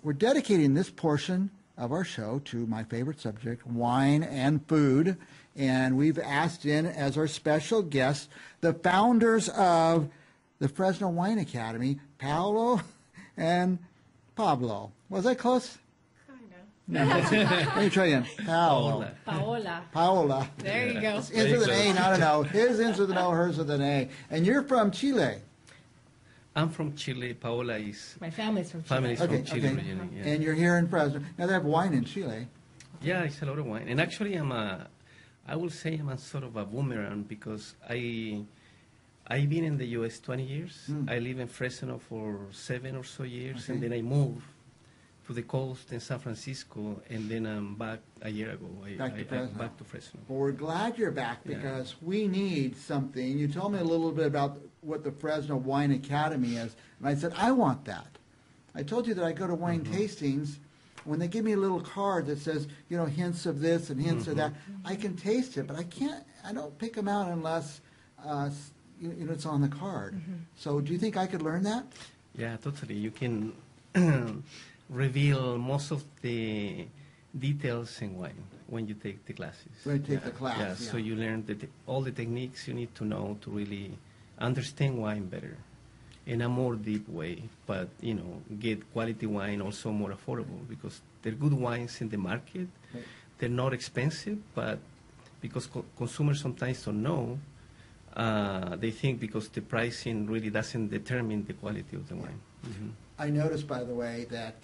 we're dedicating this portion of our show to my favorite subject, wine and food. And we've asked in as our special guests the founders of the Fresno Wine Academy, Paolo and Pablo. Was I close? No. Let me try again. Paola. Paola. There you go. It's ends with an A, not an O. His ends with an O, hers with an A. And you're from Chile. I'm from Chile. Paola is... My family's from Chile. Family's from Chile originally, yeah. And you're here in Fresno. Now, they have wine in Chile. Yeah, it's a lot of wine. And actually, I will say I'm a sort of a boomerang because I've been in the U.S. 20 years. I live in Fresno for 7 or so years, and then I moved to the coast in San Francisco, and then I'm back a year ago. Back to Fresno. Well, we're glad you're back because we need something. You told me a little bit about what the Fresno Wine Academy is, and I said, I want that. I told you that I go to wine tastings. When they give me a little card that says, you know, hints of this and hints of that, I can taste it, but I don't pick them out unless, you know, it's on the card. So do you think I could learn that? Yeah, totally. You can reveal most of the details in wine when you take the classes. When you take the class, yeah. So you learn all the techniques you need to know to really understand wine better in a more deep way, but, you know, get quality wine also more affordable because they're good wines in the market. Right. They're not expensive, but because consumers sometimes don't know, they think because the pricing really doesn't determine the quality of the wine. I noticed, by the way, that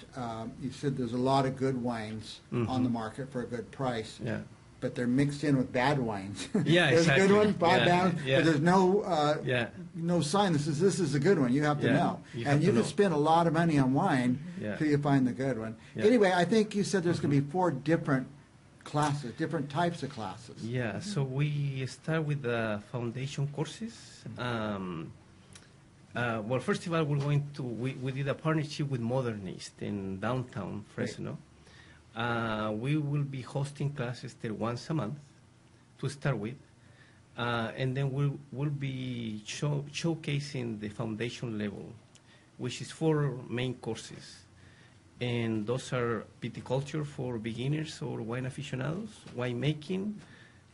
you said there's a lot of good wines on the market for a good price. Yeah. But they're mixed in with bad wines. Yeah, there's exactly. good ones, bad ones, but there's no no sign this is a good one. You have to know. And you can spend a lot of money on wine till you find the good one. Anyway, I think you said there's going to be 4 different classes, different types of classes. Yeah, so we start with the foundation courses. Well, first of all, we did a partnership with Modernist in downtown Fresno. We will be hosting classes there once a month to start with, and then we'll be showcasing the foundation level, which is 4 main courses. And those are viticulture for beginners or wine aficionados, wine making,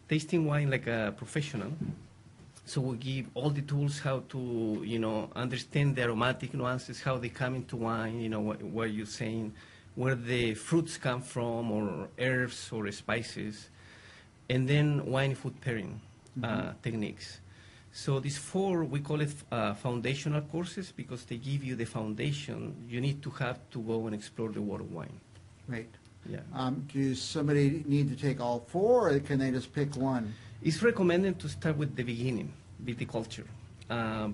tasting wine like a professional. So we give all the tools how to, you know, understand the aromatic nuances, how they come into wine, you know, what you're saying, where the fruits come from, or herbs or spices, and then wine food pairing techniques. So these 4, we call it foundational courses because they give you the foundation you need to have to go and explore the world of wine. Right. Yeah. Does somebody need to take all 4, or can they just pick one? It's recommended to start with the beginning, viticulture,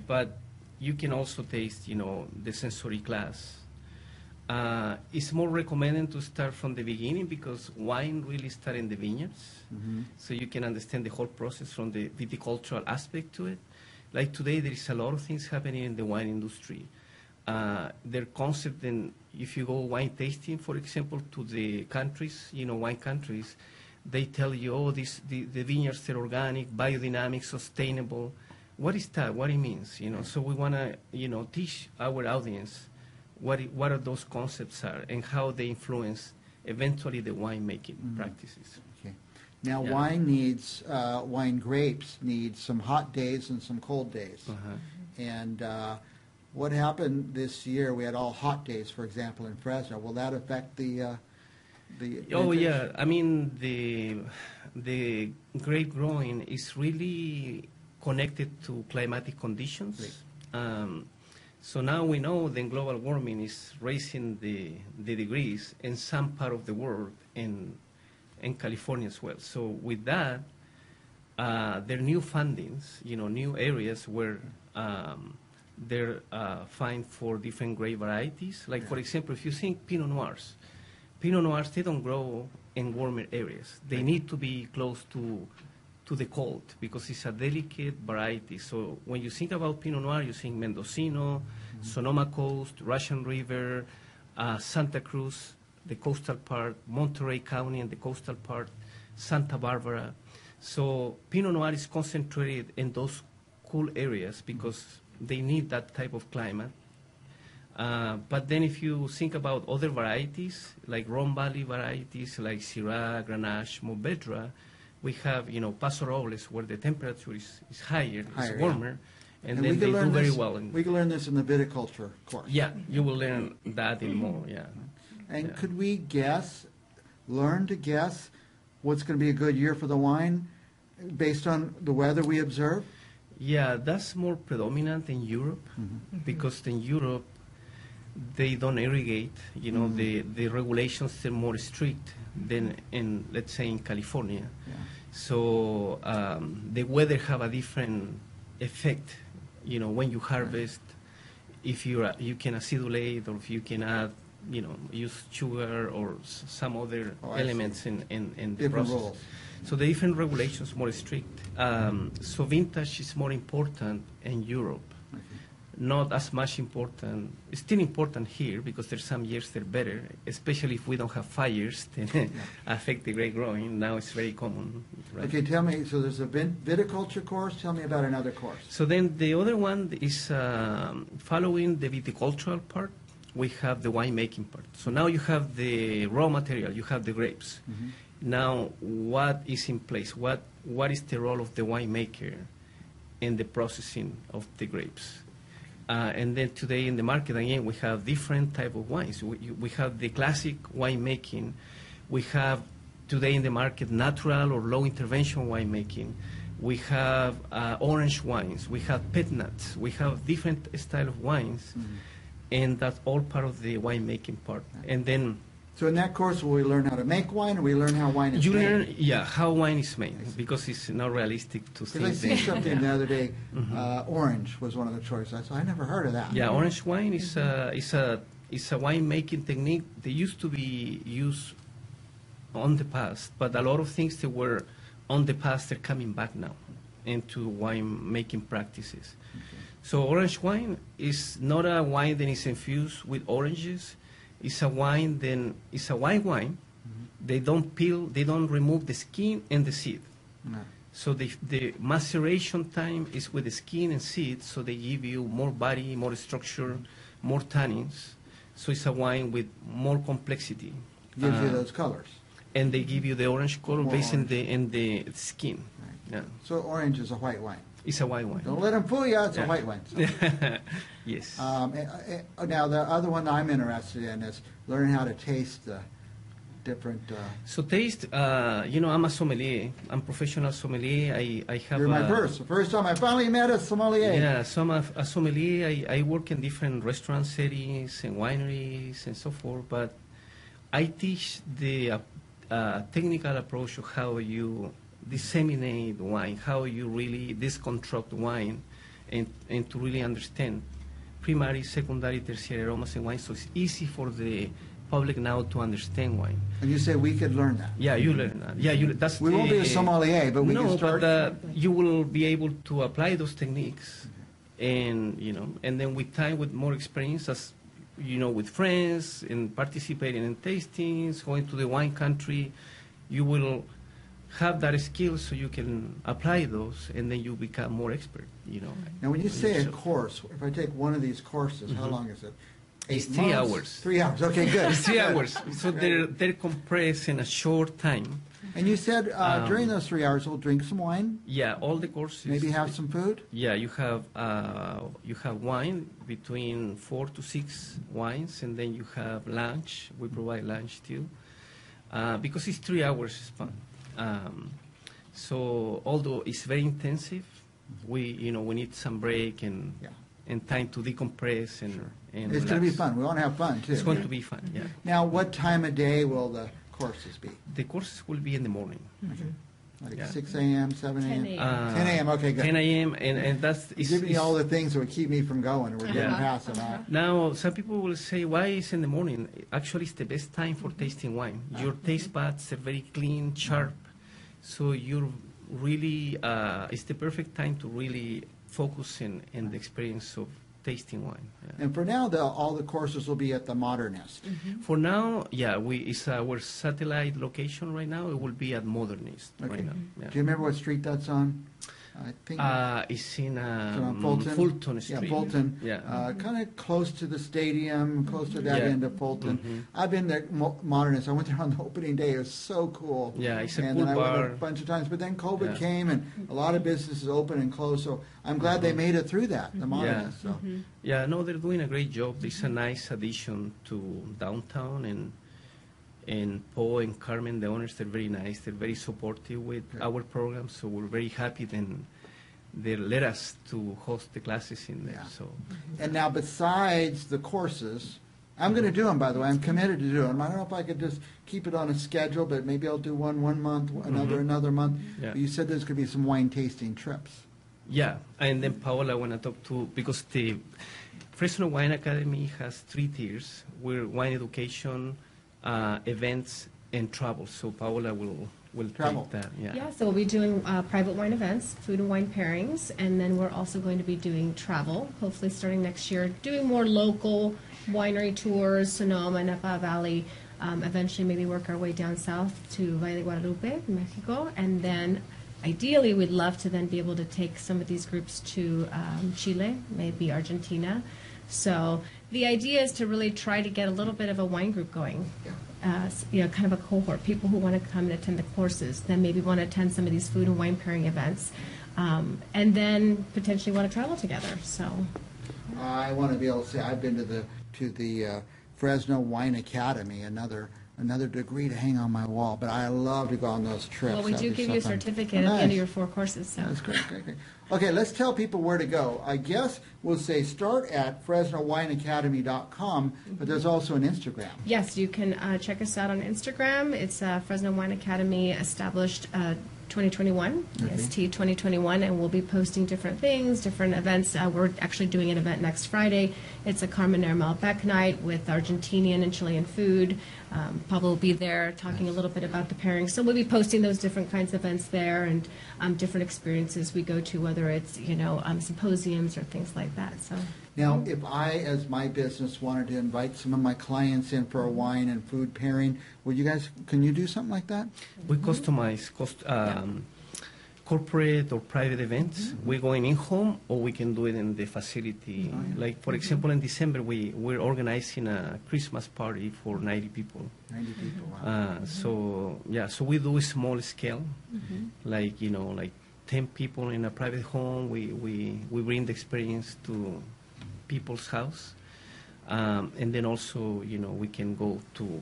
but you can also taste, you know, the sensory class. It's more recommended to start from the beginning because wine really starts in the vineyards, so you can understand the whole process from the viticultural aspect to it. Like today, there is a lot of things happening in the wine industry. Their concept, and if you go wine tasting, for example, to the countries, you know, wine countries, they tell you, oh, the vineyards are organic, biodynamic, sustainable. What is that? What it means, you know? So we want to, you know, teach our audience what are those concepts are and how they influence eventually the winemaking practices. Okay. Now, wine grapes need some hot days and some cold days. And what happened this year? We had all hot days, for example, in Fresno. Will that affect the oh yeah, I mean the grape growing is really connected to climatic conditions. So now we know that global warming is raising the degrees in some part of the world, in California as well. So with that, there are new fundings, you know, new areas where they're find for different grape varieties. Like for example, if you think Pinot Noirs, they don't grow in warmer areas. They need to be close to the cold because it's a delicate variety. So when you think about Pinot Noir, you think Mendocino, Sonoma Coast, Russian River, Santa Cruz, the coastal part, Monterey County and the coastal part, Santa Barbara. So Pinot Noir is concentrated in those cool areas because they need that type of climate. But then if you think about other varieties, like Rhone Valley varieties, like Syrah, Grenache, Mourvedre, we have, Paso Robles, where the temperature is higher, it's warmer, and then they do very well. We can learn this in the viticulture course. Yeah, you will learn that in more, yeah. And could we learn to guess what's going to be a good year for the wine based on the weather we observe? Yeah, that's more predominant in Europe, because in Europe, they don't irrigate. The regulations are more strict than in, let's say, in California. Yeah. So the weather have a different effect. When you harvest, if you can acidulate, or if you can add, use sugar or some other elements in the process. Rules. So the different regulations more strict. So vintage is more important in Europe. Not as much important. It's still important here, because there's some years they're better, especially if we don't have fires that affect the grape growing. Now it's very common. Right? Okay, tell me, so there's a viticulture course. Tell me about another course. So then the other one is following the viticultural part. We have the winemaking part. So now you have the raw material, you have the grapes. Now, what is in place? What is the role of the winemaker in the processing of the grapes? And then today in the market, again, we have different type of wines. We have the classic winemaking. We have today in the market natural or low intervention winemaking. We have orange wines. We have pet nuts. We have different style of wines, and that's all part of the winemaking part. And then, so in that course, will we learn how to make wine, or we learn how wine is made? How wine is made, because it's not realistic to think. Because I see something the other day, orange was one of the choices. I said, I never heard of that. Yeah, orange wine is a winemaking technique that used to be used on the past, but a lot of things that were on the past are coming back now into winemaking practices. Okay. So orange wine is not a wine that is infused with oranges. It's a wine, then it's a white wine. They don't peel, they don't remove the skin and the seed. No. So the maceration time is with the skin and seed, so they give you more body, more structure, more tannins. So it's a wine with more complexity. Gives you those colors. And they give you the orange color based in the skin. Right. Yeah. So orange is a white wine. It's a white wine. Don't let them fool you. It's a white wine. So. Yes. Now, the other one I'm interested in is learning how to taste the different... So taste, I'm a sommelier. I'm a professional sommelier. I have You're my first. The first time I finally met a sommelier. Yeah, so I'm a sommelier. I work in different restaurant settings and wineries and so forth, but I teach the technical approach of how you disseminate wine, how you really disconstruct wine, and to really understand primary, secondary, tertiary aromas in wine, so it's easy for the public now to understand wine. And you say we could learn that? Yeah, you learn that. Yeah, we won't be a sommelier, but we can start. But you will be able to apply those techniques, and and then with time, with more experience, as with friends and participating in tastings, going to the wine country, you will have that skill, so you can apply those, and then you become more expert. Now, when you say a course, if I take one of these courses, how long is it? It's 3 hours. 3 hours. Okay, good. It's 3 hours. So they're compressed in a short time. And you said during those 3 hours, we'll drink some wine. Yeah, all the courses. Maybe have some food. Yeah, you have wine, between 4 to 6 wines, and then you have lunch. We provide lunch too, because it's 3 hours span. So although it's very intensive, we need some break and time to decompress and it's going to be fun. We want to have fun too. It's going to be fun. Yeah. Now, what time of day will the courses be? The courses will be in the morning. Like 6 a.m., 7 a.m.? 10 a.m., okay, good. 10 a.m., and that's... Give me all the things that would keep me from going, and we're getting past them out. Now, some people will say, why is in the morning? Actually, it's the best time for tasting wine. Your taste buds are very clean, sharp, so you're really... it's the perfect time to really focus in the experience of tasting wine. Yeah. And for now, all the courses will be at the Modernist. For now, it's our satellite location right now. It will be at Modernist right now. Yeah. Do you remember what street that's on? I think It's in on Fulton. Fulton Street. Yeah, Fulton. Yeah. Kind of close to the stadium, close to that Yeah. end of Fulton. I've been there, Modernist. I went there on the opening day. It was so cool. Yeah, it's a and cool then I went bar. a bunch of times. But then COVID Yeah. came, and a lot of businesses opened and closed. So I'm glad they made it through that, the Modernist. So. Yeah, no, they're doing a great job. It's a nice addition to downtown, and Paul and Carmen, the owners, they're very nice. They're very supportive with our program, so we're very happy then they let us to host the classes in there. Yeah. So And now, besides the courses, I'm going to do them, by the way. I'm committed to do them. I don't know if I could just keep it on a schedule, but maybe I'll do one month, another month. Yeah. But you said there's going to be some wine tasting trips. yeah, and then Paola, I want to talk to, because the Fresno Wine Academy has 3 tiers. We're wine education, events, and travel. So Paola will Travel. take that. Yeah, so we'll be doing private wine events, food and wine pairings, and then we're also going to be doing travel, hopefully starting next year, doing more local winery tours, Sonoma, Napa Valley, eventually maybe work our way down south to Valle de Guadalupe, Mexico, and then ideally we'd love to then be able to take some of these groups to Chile, maybe Argentina. So the idea is to really try to get a little bit of a wine group going. Kind of a cohort, people who want to come and attend the courses, then maybe want to attend some of these food and wine pairing events, and then potentially want to travel together. So, I want to be able to say I've been to the Fresno Wine Academy, another degree to hang on my wall. But I love to go on those trips. well, we That'd do be give so you a fun. certificate Oh, at the end of nice. your 4 courses. So. That's great. Okay, let's tell people where to go. I guess we'll say start at FresnoWineAcademy.com, but there's also an Instagram. Yes, you can check us out on Instagram. It's Fresno Wine Academy, established 2021, EST 2021, and we'll be posting different things, different events. We're actually doing an event next Friday. It's a Carmen Malbec night with Argentinian and Chilean food. Pablo will be there talking a little bit about the pairing. So we'll be posting those different kinds of events there and different experiences we go to, whether it's symposiums or things like that. So. Now, if I, as my business, wanted to invite some of my clients in for a wine and food pairing, can you do something like that? We customize corporate or private events. We're going in home, or we can do it in the facility. Oh, yeah. Like, for example, in December, we're organizing a Christmas party for 90 people. 90 people, wow. So we do a small scale, like 10 people in a private home. We bring the experience to people's house, and then also we can go to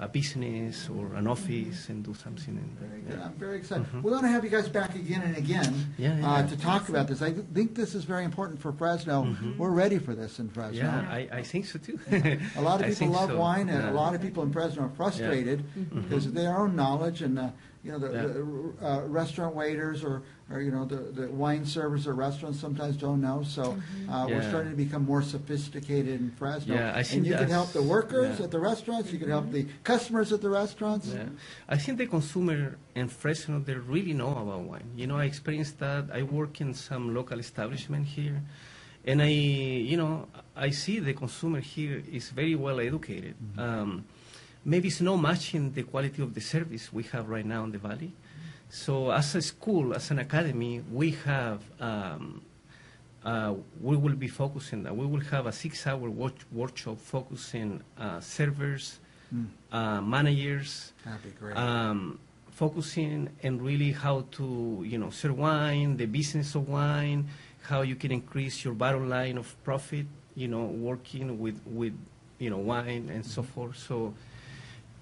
a business or an office and do something in there. Very good. I'm very excited. We're going to have you guys back again and again to talk about this. I think this is very important for Fresno. We're ready for this in Fresno. Yeah, I think so too. A lot of people love wine, and Yeah. a lot of people in Fresno are frustrated because of their own knowledge, and the restaurant waiters or the wine servers at restaurants sometimes don't know. So we're starting to become more sophisticated in Fresno. Yeah, I think and you can that's- help the workers yeah. at the restaurants. You can help the customers at the restaurants. Yeah. I think the consumer in Fresno, they really know about wine. I experienced that. I work in some local establishment here, and I see the consumer here is very well educated. Maybe it's not matching the quality of the service we have right now in the Valley. So as a school, as an academy, we have, we will be focusing that. We will have a 6-hour workshop focusing servers, managers, That'd be great. focusing on really how to, serve wine, the business of wine, how you can increase your bottom line of profit, working with wine and so forth.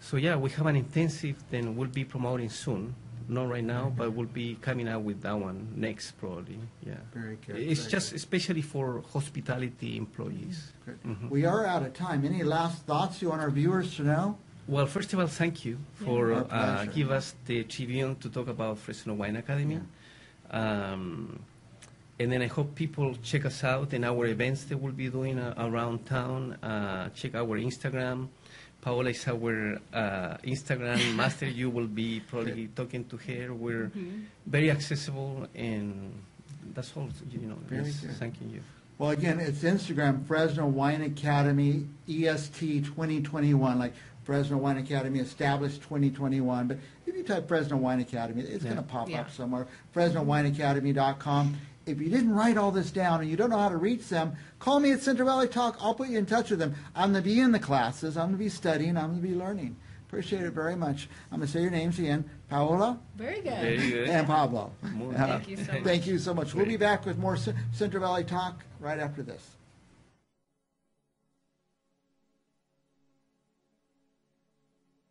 So yeah, we have an intensive, then we'll be promoting soon. Not right now, but we'll be coming out with that one next probably. Yeah. Very good. It's very just good. especially for hospitality employees. Good. We are out of time. Any last thoughts you want our viewers to know? Well, first of all, thank you Our for pleasure. give us the Tribune to talk about Fresno Wine Academy. And then I hope people check us out in our events that we'll be doing around town. Check our Instagram. Paola is our Instagram master. You will be probably talking to her. We're very accessible, and that's all. Very Yes, good. thanking you. Well, again, it's Instagram, Fresno Wine Academy, EST 2021, like Fresno Wine Academy established 2021. But if you type Fresno Wine Academy, it's going to pop Yeah. up somewhere. FresnoWineAcademy.com. If you didn't write all this down and you don't know how to reach them, call me at Central Valley Talk. I'll put you in touch with them. I'm going to be in the classes. I'm going to be studying. I'm going to be learning. Appreciate it very much. I'm going to say your names again. Paola Very good. Very good. and Pablo. Muy Thank you so much. Thank you so much. We'll be back with more Central Valley Talk right after this.